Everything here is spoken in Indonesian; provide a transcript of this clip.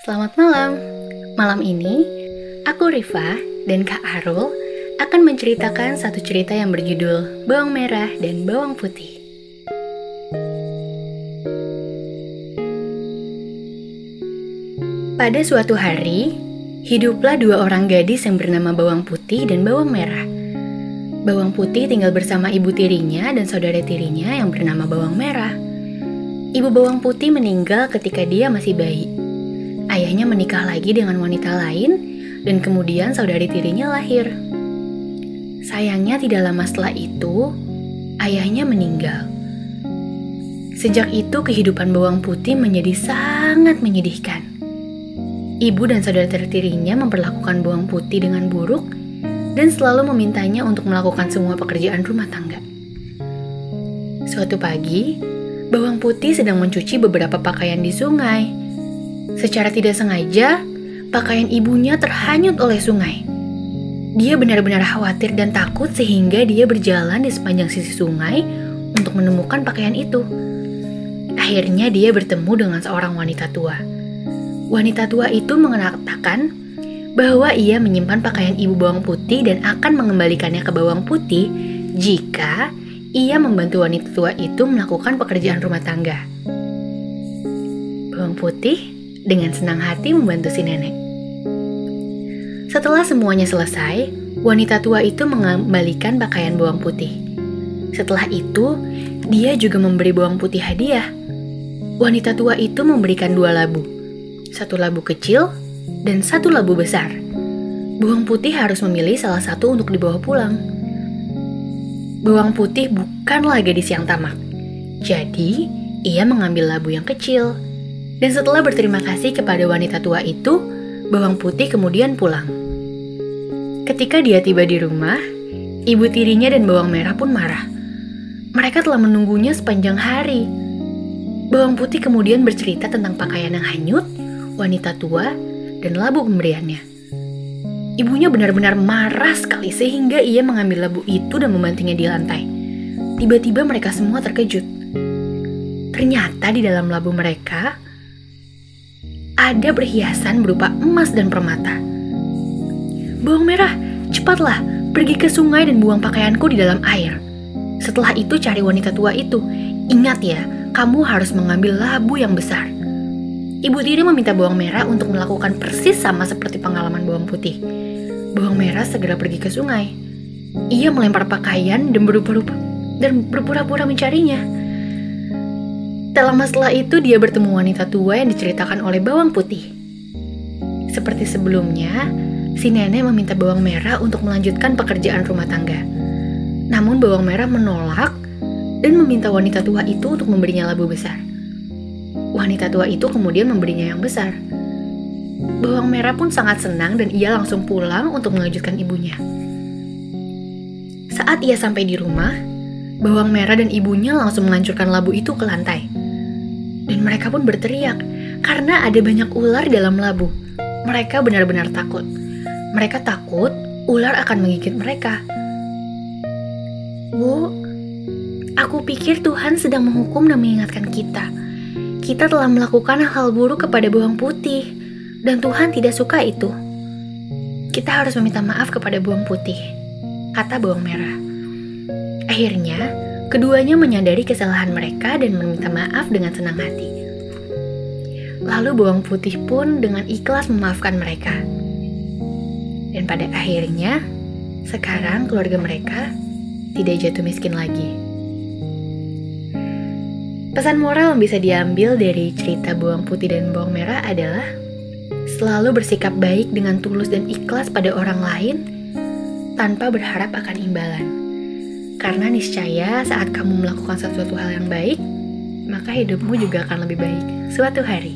Selamat malam. Malam ini, aku Rifa dan Kak Arul akan menceritakan satu cerita yang berjudul Bawang Merah dan Bawang Putih. Pada suatu hari, hiduplah dua orang gadis yang bernama Bawang Putih dan Bawang Merah. Bawang Putih tinggal bersama ibu tirinya dan saudara tirinya yang bernama Bawang Merah. Ibu Bawang Putih meninggal ketika dia masih bayi. Ayahnya menikah lagi dengan wanita lain dan kemudian saudari tirinya lahir. Sayangnya tidak lama setelah itu, ayahnya meninggal. Sejak itu kehidupan Bawang Putih menjadi sangat menyedihkan. Ibu dan saudara tirinya memperlakukan Bawang Putih dengan buruk dan selalu memintanya untuk melakukan semua pekerjaan rumah tangga. Suatu pagi, Bawang Putih sedang mencuci beberapa pakaian di sungai. Secara tidak sengaja, pakaian ibunya terhanyut oleh sungai. Dia benar-benar khawatir dan takut sehingga dia berjalan di sepanjang sisi sungai untuk menemukan pakaian itu. Akhirnya dia bertemu dengan seorang wanita tua. Wanita tua itu mengatakan bahwa ia menyimpan pakaian ibu Bawang Putih dan akan mengembalikannya ke Bawang Putih jika ia membantu wanita tua itu melakukan pekerjaan rumah tangga. Bawang Putih dengan senang hati membantu si nenek. Setelah semuanya selesai, wanita tua itu mengembalikan pakaian Bawang Putih. Setelah itu, dia juga memberi Bawang Putih hadiah. Wanita tua itu memberikan 2 labu. 1 labu kecil dan 1 labu besar. Bawang Putih harus memilih salah satu untuk dibawa pulang. Bawang Putih bukanlah gadis yang tamak. Jadi, ia mengambil labu yang kecil. Dan setelah berterima kasih kepada wanita tua itu, Bawang Putih kemudian pulang. Ketika dia tiba di rumah, ibu tirinya dan Bawang Merah pun marah. Mereka telah menunggunya sepanjang hari. Bawang Putih kemudian bercerita tentang pakaian yang hanyut, wanita tua, dan labu pemberiannya. Ibunya benar-benar marah sekali sehingga ia mengambil labu itu dan membantingnya di lantai. Tiba-tiba mereka semua terkejut. Ternyata di dalam labu mereka ada perhiasan berupa emas dan permata. Bawang Merah, cepatlah pergi ke sungai dan buang pakaianku di dalam air. Setelah itu cari wanita tua itu. Ingat ya, kamu harus mengambil labu yang besar. Ibu tiri meminta Bawang Merah untuk melakukan persis sama seperti pengalaman Bawang Putih. Bawang Merah segera pergi ke sungai. Ia melempar pakaian dan berpura-pura mencarinya. Tak lama setelah itu dia bertemu wanita tua yang diceritakan oleh Bawang Putih. Seperti sebelumnya, si nenek meminta Bawang Merah untuk melanjutkan pekerjaan rumah tangga. Namun Bawang Merah menolak dan meminta wanita tua itu untuk memberinya labu besar. Wanita tua itu kemudian memberinya yang besar. Bawang Merah pun sangat senang dan ia langsung pulang untuk melanjutkan ibunya. Saat ia sampai di rumah, Bawang Merah dan ibunya langsung menghancurkan labu itu ke lantai. Dan mereka pun berteriak karena ada banyak ular dalam labu. Mereka benar-benar takut. Mereka takut ular akan menggigit mereka. Bu, aku pikir Tuhan sedang menghukum dan mengingatkan kita. Kita telah melakukan hal buruk kepada Bawang Putih, dan Tuhan tidak suka itu. Kita harus meminta maaf kepada Bawang Putih, kata Bawang Merah. Akhirnya, keduanya menyadari kesalahan mereka dan meminta maaf dengan senang hati. Lalu Bawang Putih pun dengan ikhlas memaafkan mereka. Dan pada akhirnya, sekarang keluarga mereka tidak jatuh miskin lagi. Pesan moral yang bisa diambil dari cerita Bawang Putih dan Bawang Merah adalah selalu bersikap baik dengan tulus dan ikhlas pada orang lain tanpa berharap akan imbalan. Karena niscaya saat kamu melakukan sesuatu hal yang baik, maka hidupmu juga akan lebih baik suatu hari.